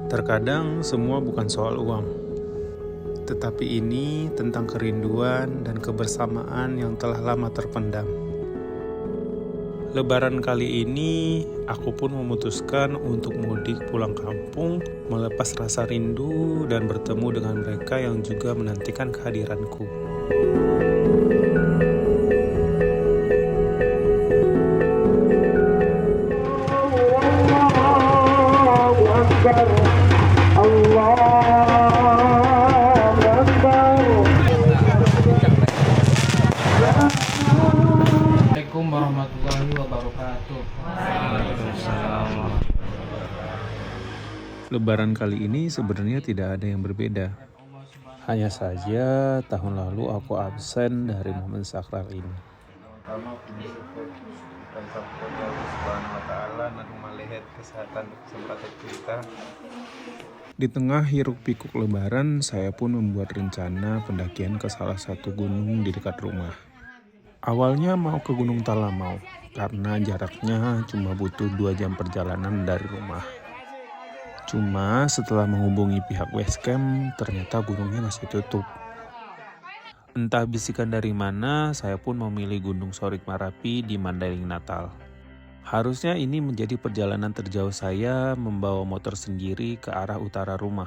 Terkadang semua bukan soal uang, tetapi ini tentang kerinduan dan kebersamaan yang telah lama terpendam. Lebaran kali ini, aku pun memutuskan untuk mudik pulang kampung, melepas rasa rindu dan bertemu dengan mereka yang juga menantikan kehadiranku. Allahu Akbar, Allahu Akbar. Assalamualaikum warahmatullahi wabarakatuh. Lebaran kali ini sebenarnya tidak ada yang berbeda. Hanya saja tahun lalu aku absen dari momen sakral ini. Pertama puji syukur dan kepada Allah Subhanahu wa taala dan melihat kesehatan dan kesempatan kita. Di tengah hiruk pikuk lebaran, saya pun membuat rencana pendakian ke salah satu gunung di dekat rumah. Awalnya mau ke Gunung Talamau karena jaraknya cuma butuh 2 jam perjalanan dari rumah. Cuma setelah menghubungi pihak Basecamp, ternyata gunungnya masih tutup. Entah bisikan dari mana, saya pun memilih Gunung Sorik Marapi di Mandailing Natal. Harusnya ini menjadi perjalanan terjauh saya membawa motor sendiri ke arah utara rumah.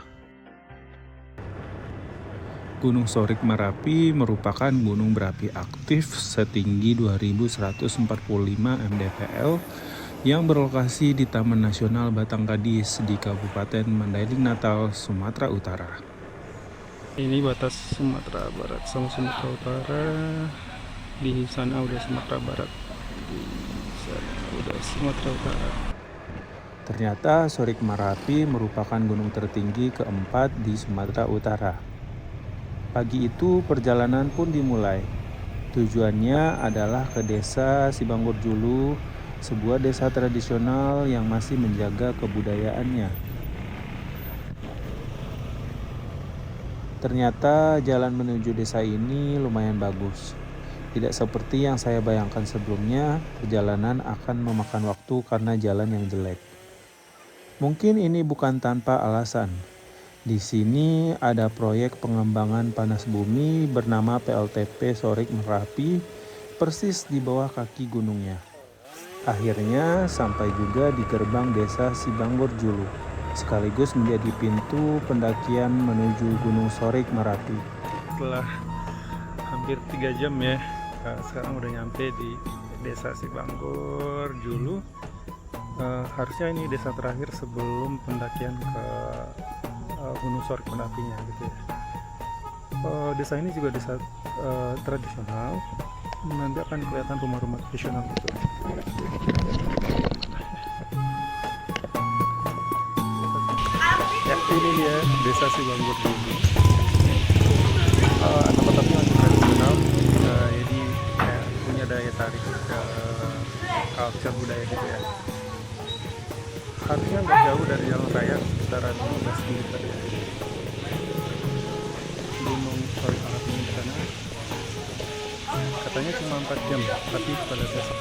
Gunung Sorik Marapi merupakan gunung berapi aktif setinggi 2145 mdpl yang berlokasi di Taman Nasional Batang Gadis di Kabupaten Mandailing Natal, Sumatera Utara. Ini batas Sumatera Barat sama Sumatera Utara. Di sana udah Sumatera Barat. Di sana udah Sumatera Utara. Ternyata Sorik Marapi merupakan gunung tertinggi keempat di Sumatera Utara. Pagi itu perjalanan pun dimulai. Tujuannya adalah ke desa Sibanggur Julu, sebuah desa tradisional yang masih menjaga kebudayaannya. Ternyata jalan menuju desa ini lumayan bagus. Tidak seperti yang saya bayangkan sebelumnya, perjalanan akan memakan waktu karena jalan yang jelek. Mungkin ini bukan tanpa alasan. Di sini ada proyek pengembangan panas bumi bernama PLTP Sorik Merapi, persis di bawah kaki gunungnya. Akhirnya sampai juga di gerbang desa Sibanggur Julu, sekaligus menjadi pintu pendakian menuju Gunung Sorik Marapi. Setelah hampir 3 jam ya, sekarang udah nyampe di desa Sibanggur Julu. Harusnya ini desa terakhir sebelum pendakian ke Gunung Sorik Merapinya gitu ya. Desa ini juga desa tradisional. Nanti akan kelihatan rumah-rumah tradisional gitu. Ya, ini dia desa Sibanggur Julu. Tempat-tempatnya masih tradisional, jadi punya daya tarik culture budaya gitu ya. Harusnya nggak jauh dari jalan raya, sekitaran 15 menit tadi. Gunung Sorik Marapi di sana. Katanya cuma 4 jam, tapi pada dasar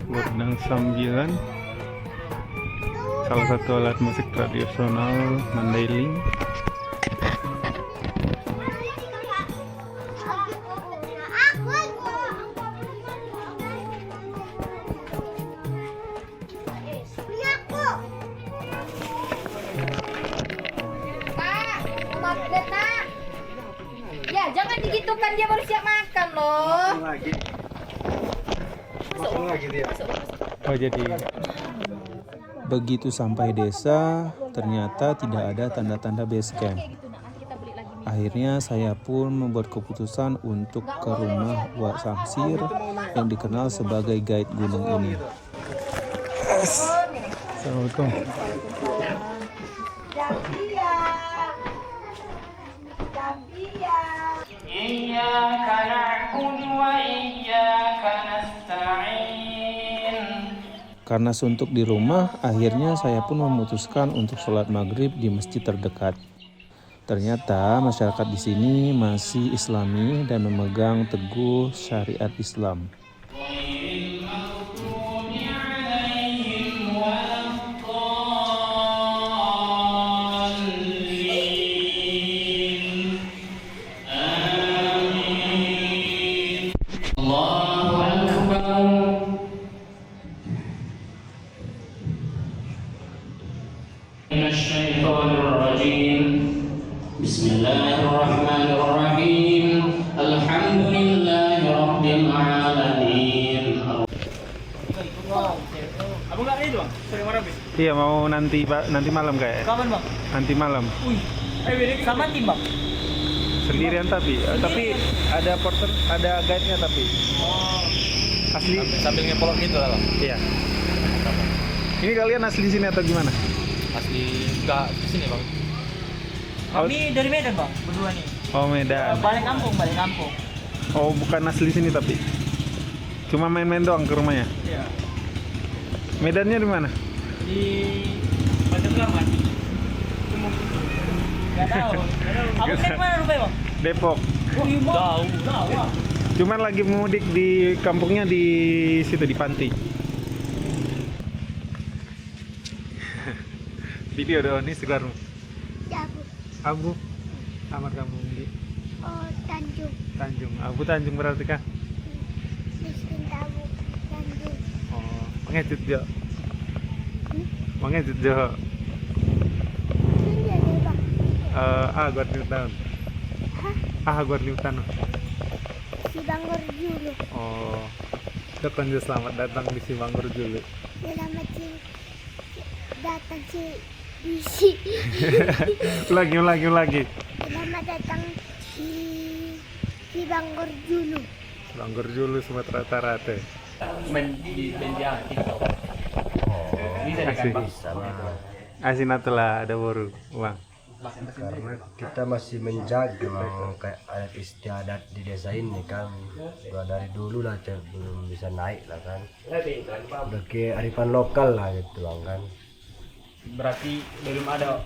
Gondang Sambilan, salah satu alat musik tradisional Mandailing. Ya, jangan digitukan, dia baru siap makan loh. Oh, jadi begitu sampai desa, ternyata tidak ada tanda-tanda base camp. Akhirnya saya pun membuat keputusan untuk ke rumah Wak Samsir yang dikenal sebagai guide gunung ini. Assalamualaikum. Iyyaka na'budu wa iyyaka nasta'in. Karena suntuk di rumah, akhirnya saya pun memutuskan untuk sholat maghrib di masjid terdekat. Ternyata masyarakat di sini masih Islami dan memegang teguh syariat Islam. Bismillahirrahmanirrahim. Alhamdulillahirabbil alamin. Abang nggak ini bang? Sering marah bis? Iya, mau nanti malam kayak. Kapan bang? Nanti malam. Wih, sama tim bang? Sendirian tapi ada porter, ada guide-nya tapi. Asli Sambil ngepolok gitu lah bang? iya. Ini kalian asli sini atau gimana? Asli nggak sini bang. Kami dari Medan bang, berdua nih. Oh, Medan. Balik kampung. Oh, bukan asli sini tapi. Cuma main-main doang ke rumahnya. Iya. Medannya di mana? Di Banten Keramat. Gak tahu. Abang dari mana rupanya bang? Depok. Oh iya bang. Jauh. Cuman lagi mudik di kampungnya di situ di Panti. Video dong, ini segarmu. Abu. Amat kampung di Oh, Tanjung. Tanjung. Abu Tanjung berarti kah? Miskin Tabu, Tanjung. Oh, mengecut jo. Mengecut jo. Ini dia deh bang. Guard Newton. Guard Newton. Si Bangor dulu. Oh. Depan jo, selamat datang di Simanggor dulu. Selamat datang si Bisi. Ulangi. Selamat datang si Bangor dulu. Simanggor dulu Sumatera Utara teh. Di Benja TikTok. Bisa Asik. bang? Asin atulah ada baru uang. Karena kita masih menjaga Bang, kayak adat istiadat di desa ini kan udah dari dulu lah belum bisa naik lah kan, udah ke arifan lokal lah gitu Bang kan. Berarti belum ada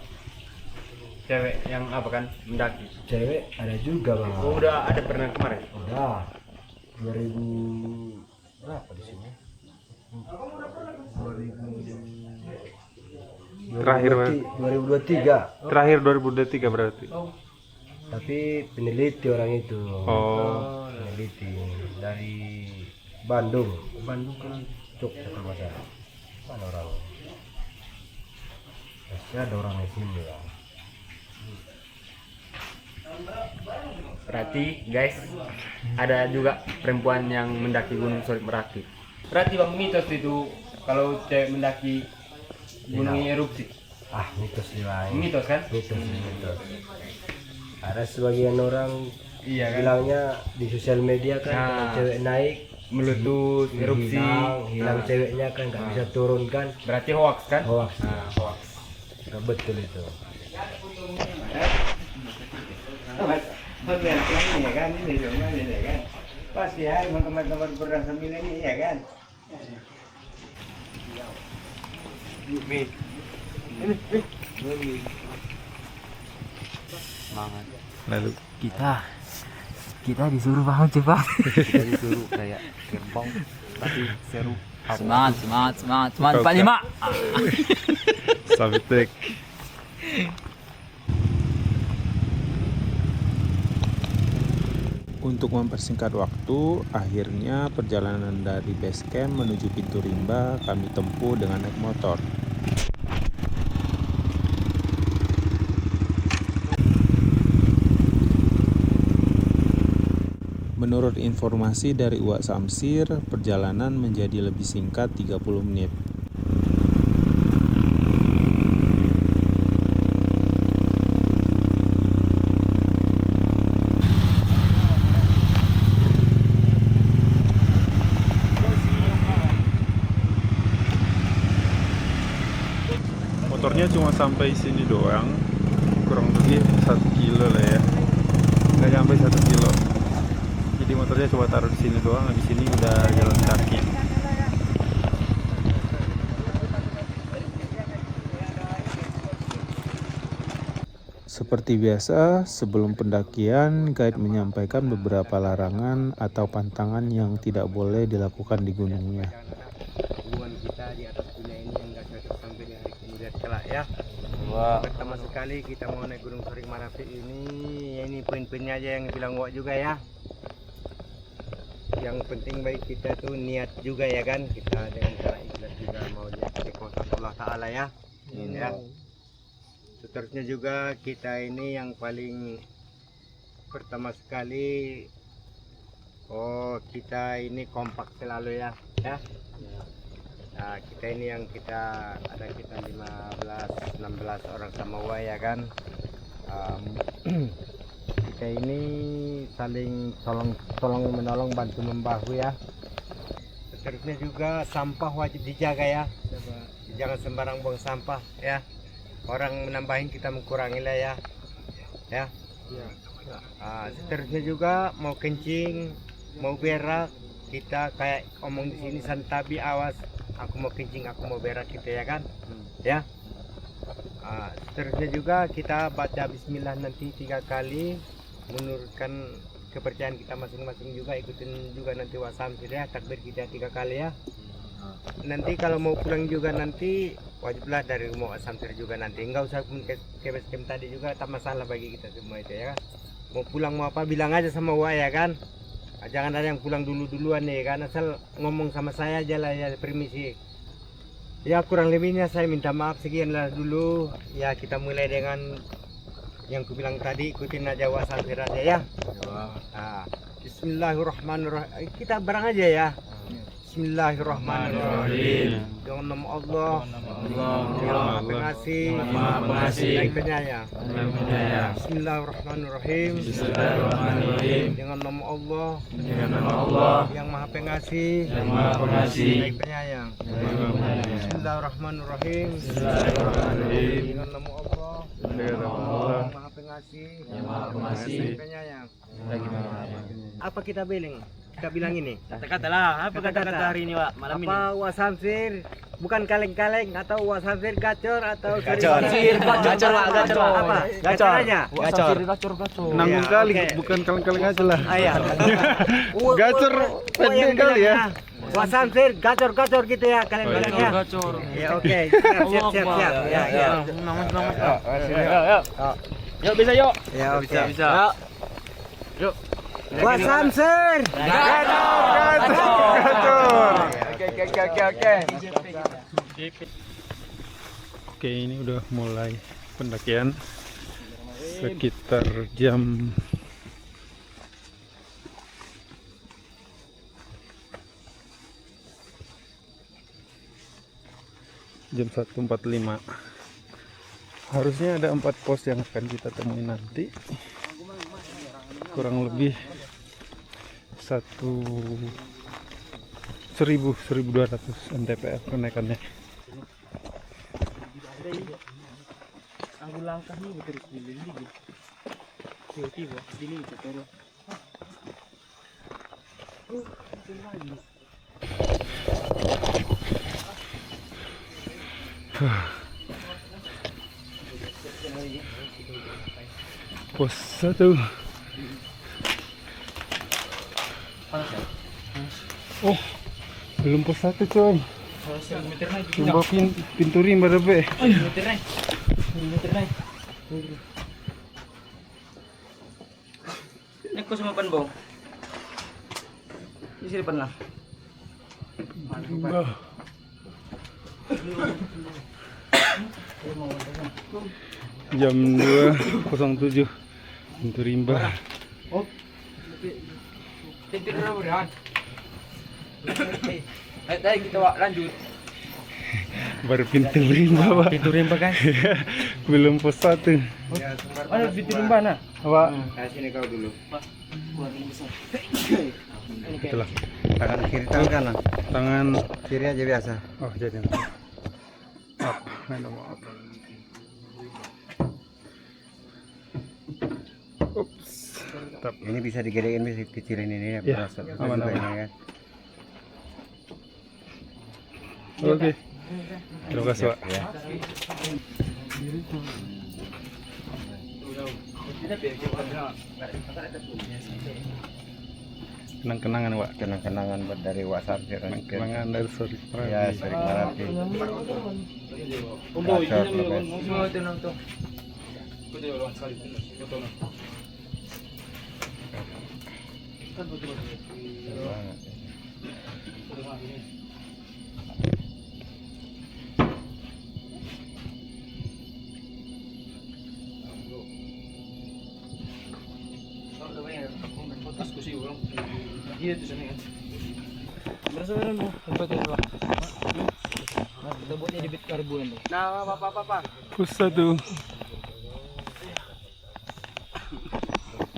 cewek yang apa kan mendaki? Cewek ada juga Bang. Oh, udah ada pernah kemarin? Udah 2000 berapa di sini? 2023. Terakhir 2023 berarti. Tapi peneliti orang itu. Oh. Peneliti dari Bandung kan Jogja kalau nggak salah. Mana orang? Pasti ada orang di sini ya. Berarti guys, ada juga perempuan yang mendaki Gunung Sorik Merapi. Berarti bang, mitos itu kalau cewek mendaki gunung erupsi. Mitos sih Bang. Mitos kan? Mitos. Ada sebagian orang Iya kan? bilangnya di sosial media kan Nah. kalau cewek naik Meletus, erupsi. hilang Nah, ceweknya kan nggak bisa turun kan. berarti hoax kan? Hoax. Nah, hoax. Nggak betul itu. Ini ya kan, ini rumah ini kan. Pasti ya, teman-teman pernah sembilan ini ya kan. Lalu Kita disuruh bangun cepat. Kita disuruh kayak gerbong tapi seru. Semangat 45. Sabitek. Untuk mempersingkat waktu, akhirnya perjalanan dari base camp menuju pintu rimba kami tempuh dengan naik motor. Menurut informasi dari Uwak Samsir, perjalanan menjadi lebih singkat 30 menit. Motornya cuma sampai sini doang, kurang lebih 1 kilo lah ya, nggak sampai 1 kilo. Jadi motornya coba taruh di sini doang, habis ini udah jalan kaki. Seperti biasa, sebelum pendakian, guide menyampaikan beberapa larangan atau pantangan yang tidak boleh dilakukan di gunungnya. Hubungan kita di atas dunia ini yang nggak cocok sampai di hari kemudian kelak ya. Pertama sekali kita mau naik Gunung Sorik Marapi ini, ya ini poin-poinnya aja yang bilang Wak juga ya. Yang penting baik kita tuh niat juga ya kan, kita dengan cara ikhlas juga mau lihat kekuasaan Allah Ta'ala ya. Ya. Seterusnya juga kita ini yang paling pertama sekali, kita ini kompak selalu ya. Nah, kita ini yang kita 15-16 orang sama Wak ya kan. Kita ini saling tolong menolong, bantu membahu ya. Seterusnya juga sampah wajib dijaga ya, jangan sembarang buang sampah ya. Orang menambahin kita mengurangi lah ya. Seterusnya juga mau kencing, mau berak, kita kayak omong di sini santabi, awas aku mau kencing, aku mau berak gitu ya kan. Ya. Seterusnya juga kita baca bismillah nanti 3 kali, menurutkan kepercayaan kita masing-masing juga, ikutin juga nanti wasam ya, takbir kita 3 kali ya. Nanti kalau mau pulang juga nanti wajiblah dari rumah sampai juga nanti, enggak usah ke base camp tadi juga, tak masalah bagi kita semua itu ya kan. Mau pulang mau apa bilang aja sama Wak ya kan. Jangan ada yang pulang duluan nih kan, asal ngomong sama saya aja lah ya, permisi. Ya kurang lebihnya saya minta maaf, sekian lah dulu ya. Kita mulai dengan yang ku bilang tadi, ikutin aja wasal aja ya. Bismillahirrahmanirrahim, kita bareng aja ya. Bismillahirrahmanirrahim. Dengan nama Allah, yang Maha Pengasih, Lagi Penyayang. Bismillahirrahmanirrahim. Dengan nama Allah, yang Maha Pengasih, Lagi Penyayang. Bismillahirrahmanirrahim. Dengan nama Allah, yang Maha Pengasih, Lagi Penyayang. Apa kita bilang ini? Kata-kata apa kata-kata hari ini Wak, malam ini? Apa wasamsir? Bukan kaleng-kaleng atau wasamsir gacor atau Gacor apa? Gacor aja. Gacor. Nanggung Ya, kali, oke. bukan kaleng-kaleng aja lah. Iya. Gacor pendek kali ya. Wasamsir gacor gitu ya kaleng-kaleng ya. Gacor. Ya oke. Siap. Ya. Yuk bisa yuk. Ya oke. Bisa. Yuk. Wasamsir. Oke, ini udah mulai pendakian sekitar jam 1.45. Harusnya ada 4 pos yang akan kita temui nanti, kurang lebih 1.200 mtpr kenaikannya. Aku langkah nih terus dililit. Tiba-tiba sini terus. Pos 1. Oh, belum pos 1 coy. Coba pintu rimba be. Meter naik. Ini aku sama panbong. Di sini depan lah. Rimba. Jam 2.07 pintu rimba. Titik berapa? Ayo kita lanjut. Baru pintu rimba, Pak. Pintu rimba guys. Belum pos 1. Ada pintu rimba nah. Pak. Sini kau dulu. Itulah. Tangan kiri, tangan kanan. Tangan Kiri aja biasa. oh jadi. Maaf, maaf. Ups. Tetap. Ini bisa digedein, bisa kecilin ini ya. Ya, berasa aman, juga aman. ini kan. Oke. Terima kasih, Pak. Ya. Kenang-kenangan Wak. Kenang-kenangan dari WhatsApp Kenangan dari Sorik Merapi. ya Sorik Merapi.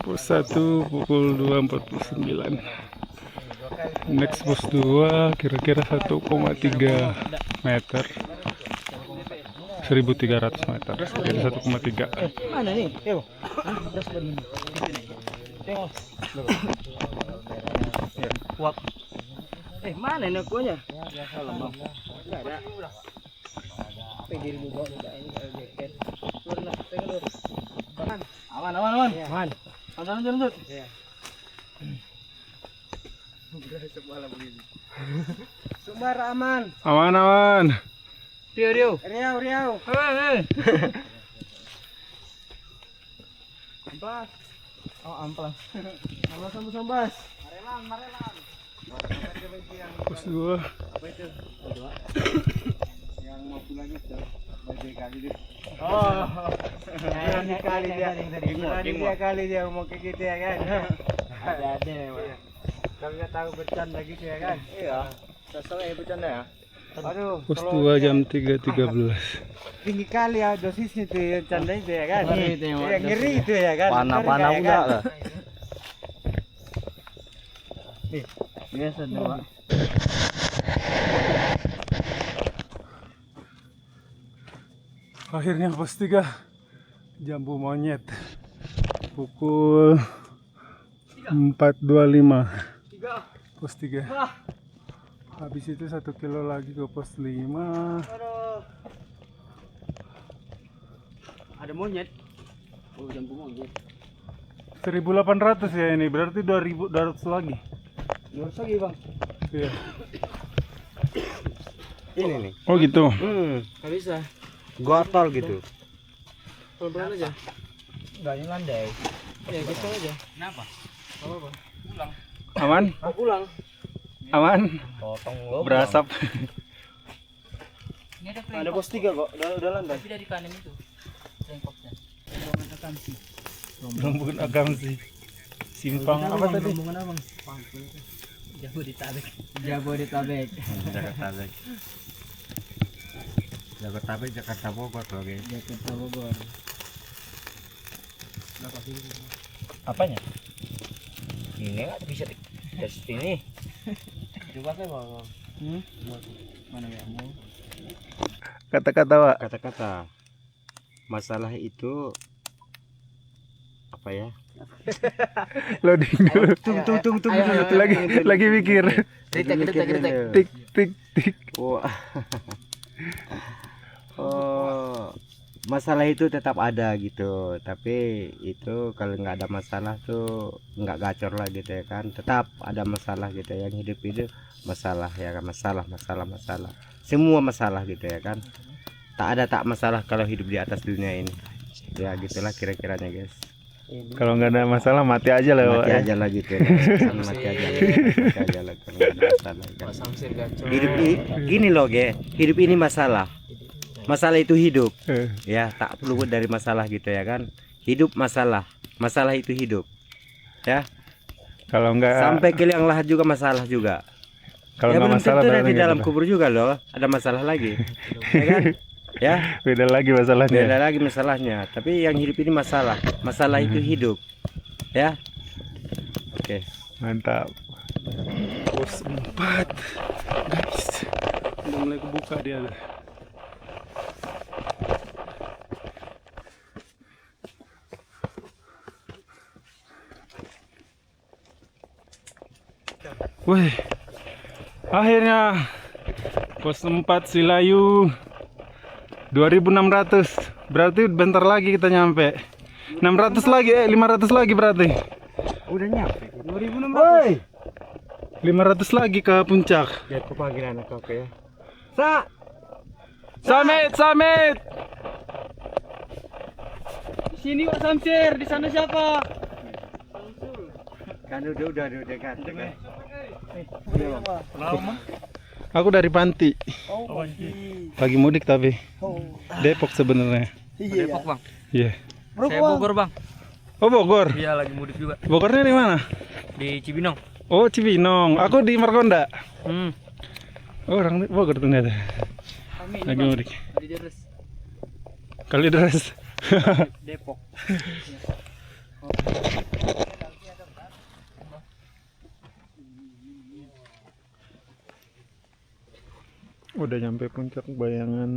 Pos 1 pukul 2.49. Next pos 2 kira-kira 1,3 meter. 1.300 meter. Jadi 1,3. Mana nih? Yo. Tengok. Kuat. Mana ini akunya? Enggak ada. Pediri dulu ini jaket. Aman. Aman. Lanjut. Iya. Sumber aman. Aman. Riau. Amplas. Oh, amplas. Amplas. Marelan. Pos 2. Apa itu? Yang mau pulang itu bagi kali dia. Oh. Kali dia mau ke kita ya kan. Ada. Kalau nggak tahu bercanda gitu ya kan. Iya. Sesuai bercanda ya. Aduh, Pos 2 jam 3.13. tinggi kali ya dosisnya tuh yang canda itu ya kan. Ngeri itu yang Yang ngeri itu ya kan. Panah udah lah. Biasa dua. Akhirnya pos 3 Jambu Monyet pukul 4.25. Pos 3. Habis itu 1 kilo lagi ke pos 5. Ada monyet. Oh, jambu monyet. 1.800 ya ini, berarti 2.200 lagi. 200 lagi, Bang. Iya. Ini nih. Oh gitu. Enggak bisa. Gotol gitu. Pelan-pelan aja. Enggak landai. Ya, gitu aja. Kenapa? Apa? Pulang. Aman? Mau pulang. Aman? Potong lo. Berasap. Ini ada pos 3 kok, udah landai. Tapi dari kanan itu. Rengkoknya. Rombongan akamsi. Rombongan akamsi. Simpang apa tadi? Rombongan abang. Jabodetabek. Jabodetabek. Jakarta Bogor loh guys. Jakarta Bogor. Apanya? Ini nggak bisa tes ini. Coba saya bawa. Mana ya mau? Kata-kata Wak. Kata-kata. Masalah itu apa ya? Loading dulu. Tunggu. Lagi mikir. Tik. Wah. Oh, masalah itu tetap ada gitu, tapi itu kalau nggak ada masalah tuh nggak gacor lah gitu ya kan, tetap ada masalah gitu ya. Yang hidup itu masalah ya kan, masalah semua masalah gitu ya kan, tak masalah kalau hidup di atas dunia ini ya, gitulah kira-kiranya guys. Kalau nggak ada masalah mati aja lah Wak. Mati aja lah gitu ya. Mati aja lah kalau nggak ada masalah kan. Hidup ini gini loh hidup ini masalah itu hidup ya, tak perlu dari masalah gitu ya kan. Hidup masalah itu hidup ya. Kalau nggak sampai ke liang lahat juga masalah juga. Kalau ya nggak belum masalah tentu nanti gitu. dalam kubur juga loh ada masalah lagi ya kan. Ya Beda lagi masalahnya. Tapi yang hidup ini masalah itu hidup ya. Oke. Mantap. Pos 4 guys, udah mulai kebuka dia. Wih, akhirnya pos 4 Silayu 2.600, berarti bentar lagi kita nyampe. 600 lagi, 500 lagi berarti. Udah nyampe. 2600. Woi, 500 lagi ke puncak. Lihat kepanggilan aku ya. Samit. Sini Pak Samsir, di sana siapa? Kan udah kan. Aku dari Panti. Oh, Lagi mudik tapi. Depok sebenarnya. Depok bang. Iya. Saya Bogor bang. Oh, Bogor. Iya lagi mudik juga. Bogornya di mana? Di Cibinong. Oh, Cibinong. Aku di Margonda. Hmm. Oh, orang Bogor ternyata. Lagi mudik. Kalideres. Kalideres. Depok. Udah nyampe puncak Bayangan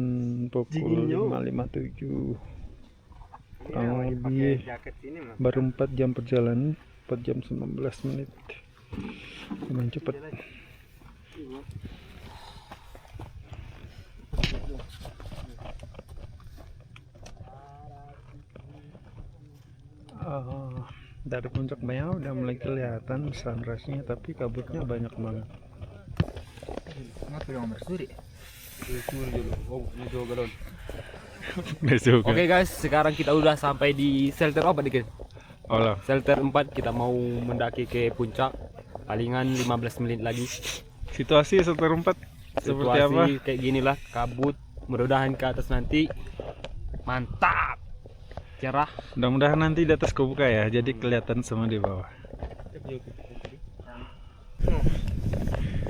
pukul 5.57. Kurang lebih baru 4 jam perjalanan, 4 jam 19 menit. Lumayan cepat. Dari puncak Bayangan udah mulai kelihatan sunrise-nya, tapi kabutnya banyak banget. Oke guys, sekarang kita udah sampai di shelter apa dikit? Olah. Shelter 4, kita mau mendaki ke puncak. Palingan 15 menit lagi. Situasi shelter 4 seperti apa? Situasi kayak gini lah, kabut. Mudah-mudahan ke atas nanti mantap, cerah. Mudah-mudahan nanti di atas kebuka ya, jadi kelihatan semua di bawah.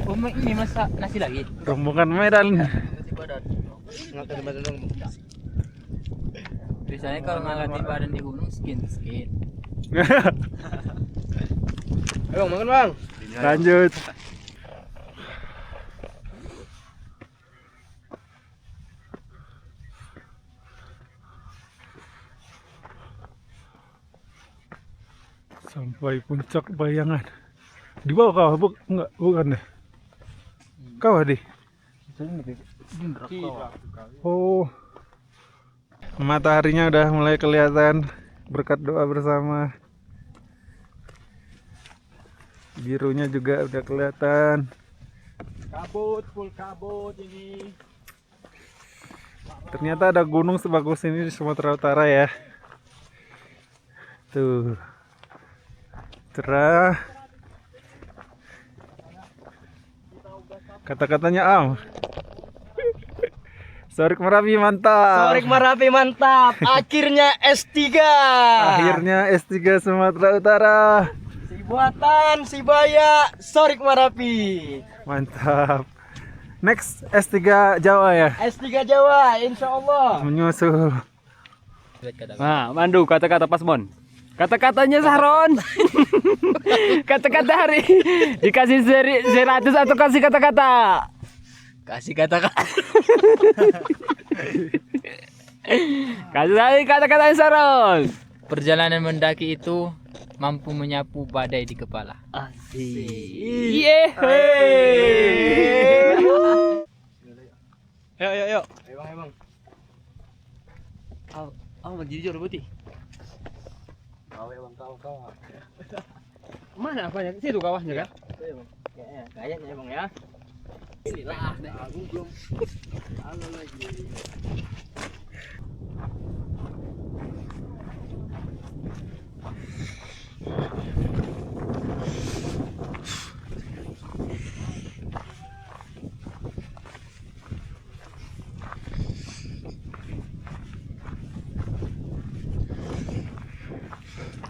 Oh, ini masak nasi lagi. Rombongan Medan. Biasanya kalau ngangkatin badan di gunung skin. ayo makan bang. Lanjut. Sampai puncak Bayangan. Di bawah kawah, enggak, bukan deh. Kawah deh. Oh. Mataharinya udah mulai kelihatan berkat doa bersama. Birunya juga udah kelihatan. Kabut, full kabut ini. Ternyata ada gunung sebagus ini di Sumatera Utara ya. Tuh. Cerah. Kata-katanya Am. Sorik Merapi mantap. Sorik Merapi mantap. Akhirnya S3. Akhirnya S3 Sumatera Utara. Si buatan, si Baya, Sorik Merapi. Mantap. Next S3 Jawa ya. S3 Jawa, insya Allah. Menyusul. Nah, Mandu, kata-kata pas Mon. Kata-katanya Saron. Kata-kata hari. Dikasih 100 atau kasih kata-kata? Kasih kata-kata. Kasih kata-kata Saron. Perjalanan mendaki itu mampu menyapu badai di kepala. Iya. Yuk. Bang. Oh, jujur putih. Kau. Mana apanya? Situ kawahnya kan? Kayaknya emang ya. Inilah.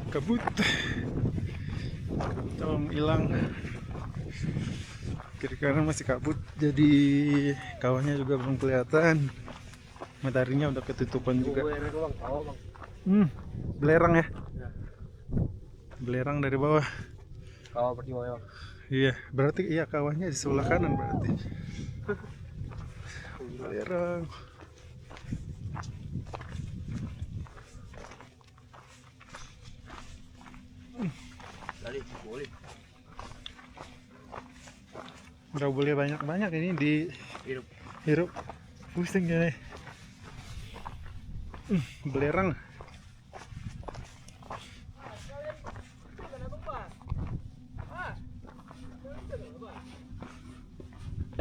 Kabut. Calon hilang. Kiri kanan masih kabut, jadi kawahnya juga belum kelihatan. Mataharinya udah ketutupan juga. Belerang ya. Belerang dari bawah. Kau pergi bawah. Iya, berarti iya kawahnya di sebelah kanan berarti. Belerang. Udah boleh banyak-banyak ini di hirup. Pusing ya. Belerang.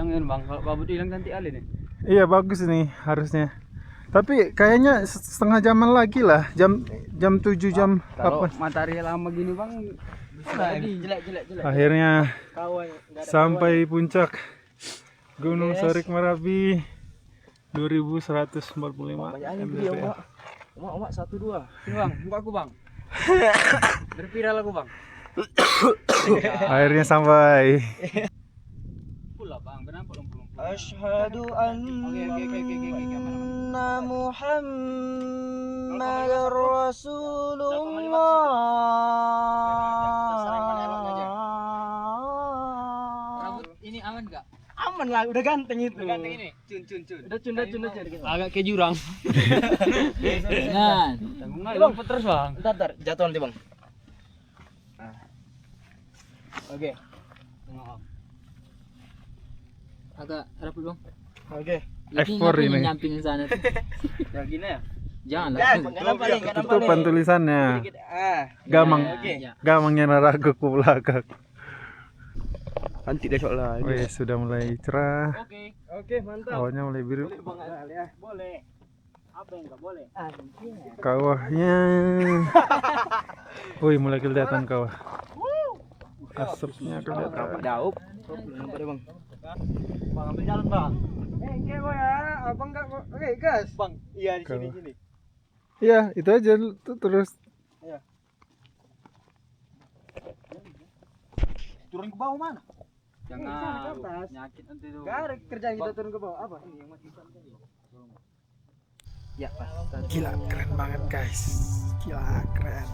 hilang kan bang, kalau kabut hilang nanti alih nih. Iya bagus nih harusnya. Tapi kayaknya setengah jaman lagi lah, jam 7 jam Kalau 8. matahari lama gini bang, bisa lagi jelek. Akhirnya Kawan, sampai puncak Gunung Sorik Marapi 2145 mdpl. Omak 1 2. Sini bang, buka aku bang. Berviral aku bang. Akhirnya sampai. Pula bang, kenapa belum? Asyhadu anna Muhammadar Rasulullah. Rambut ini aman gak? Aman lah, udah ganteng itu. Udah ganteng ini? Cun. Udah cun. Agak ke jurang. Jangan. Tanggung aja lompat terus bang. Ntar, jatuh nanti bang. Oke. Agak rapi bang. Oke. F4 ini. Nyampingin sana tuh. Ya gini ya. Jangan Ya, lah. nggak nampak nih. Tutupan tulisannya. Gamangnya naraga ke belakang. Nanti deh soalnya. Wih, sudah mulai cerah. Oke, mantap. Awannya mulai biru. Boleh. Apa yang nggak boleh? Kawahnya. Wih, mulai kelihatan kawah. Asapnya kelihatan. Daup. Nampak deh bang. Bang ambil jalan bang. Oke boy ya, abang nggak. Oke gas. Bang, iya di sini. Iya, itu aja terus. Turun ke bawah mana? Jangan nyakit nanti tuh. Gak ada kerjaan kita turun ke bawah. Apa? Ini yang mati tadi. Ya pas. Gila, keren banget guys. Gila, keren.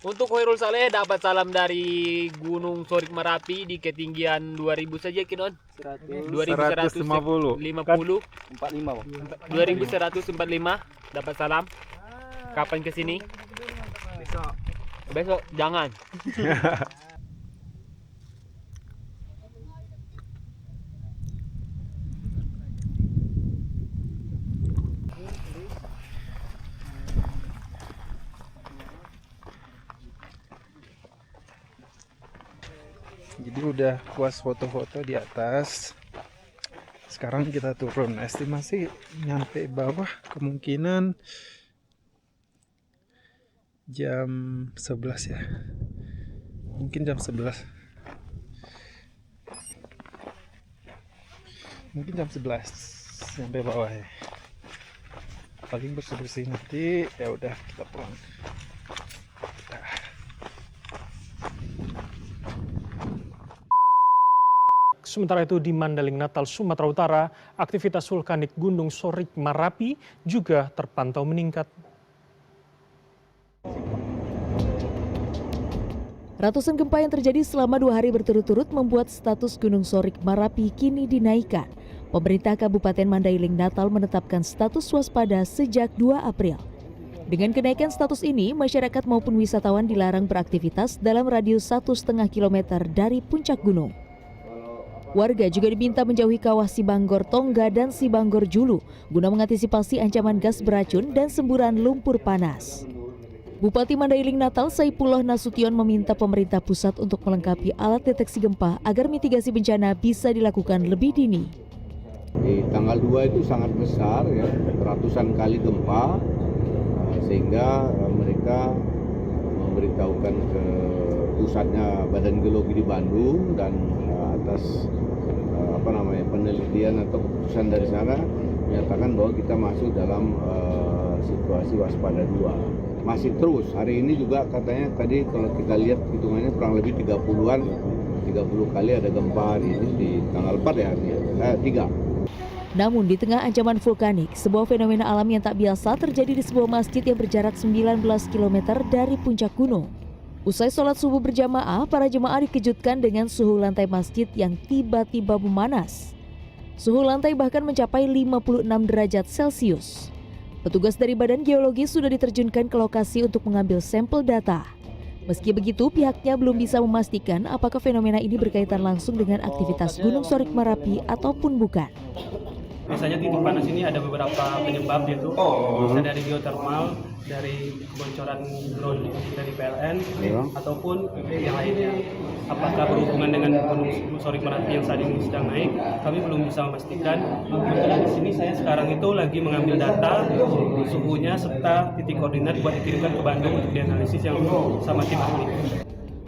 Untuk Khairul Saleh dapat salam dari Gunung Sorik Marapi di ketinggian 2000 saja Kinon. 2150. 45 2145 dapat salam. Kapan ke sini? Besok jangan. Jadi udah puas foto-foto di atas. Sekarang kita turun. Estimasi nyampe bawah kemungkinan jam 11 ya. Mungkin jam 11. Mungkin jam 11 sampai bawah ya. Paling bersih-bersih nanti ya udah kita pulang. Sementara itu di Mandeling Natal, Sumatera Utara, aktivitas vulkanik Gunung Sorik Marapi juga terpantau meningkat. Ratusan gempa yang terjadi selama 2 hari berturut-turut membuat status Gunung Sorik Marapi kini dinaikkan. Pemerintah Kabupaten Mandailing Natal menetapkan status waspada sejak 2 April. Dengan kenaikan status ini, masyarakat maupun wisatawan dilarang beraktivitas dalam radius 1,5 km dari puncak gunung. Warga juga diminta menjauhi kawah Sibanggor Tongga dan Sibanggor Julu guna mengantisipasi ancaman gas beracun dan semburan lumpur panas. Bupati Mandailing Natal Saipullah Nasution meminta pemerintah pusat untuk melengkapi alat deteksi gempa agar mitigasi bencana bisa dilakukan lebih dini. Di tanggal 2 itu sangat besar ya, ratusan kali gempa, sehingga mereka memberitahukan ke pusatnya Badan Geologi di Bandung, dan atas penelitian atau keputusan dari sana menyatakan bahwa kita masuk dalam situasi waspada 2. Masih terus, hari ini juga katanya tadi kalau kita lihat hitungannya kurang lebih 30 kali ada gempa hari ini di tanggal 4 ya, 3. Namun di tengah ancaman vulkanik, sebuah fenomena alam yang tak biasa terjadi di sebuah masjid yang berjarak 19 km dari puncak gunung. Usai sholat subuh berjamaah, para jemaah dikejutkan dengan suhu lantai masjid yang tiba-tiba memanas. Suhu lantai bahkan mencapai 56 derajat Celcius. Petugas dari Badan Geologi sudah diterjunkan ke lokasi untuk mengambil sampel data. Meski begitu, pihaknya belum bisa memastikan apakah fenomena ini berkaitan langsung dengan aktivitas Gunung Sorik Marapi ataupun bukan. Biasanya titik panas ini ada beberapa penyebab, yaitu bisa dari geotermal, dari kebocoran drone dari PLN, ataupun yang lainnya. Apakah berhubungan dengan Gunung Sorik Marapi yang saat ini sedang naik, kami belum bisa memastikan. Kebetulan di sini saya sekarang itu lagi mengambil data suhunya serta titik koordinat buat dikirimkan ke Bandung untuk dianalisis yang sama tim ahli.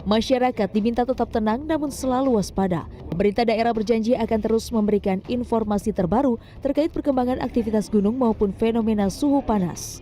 Masyarakat diminta tetap tenang namun selalu waspada. Pemerintah daerah berjanji akan terus memberikan informasi terbaru terkait perkembangan aktivitas gunung maupun fenomena suhu panas.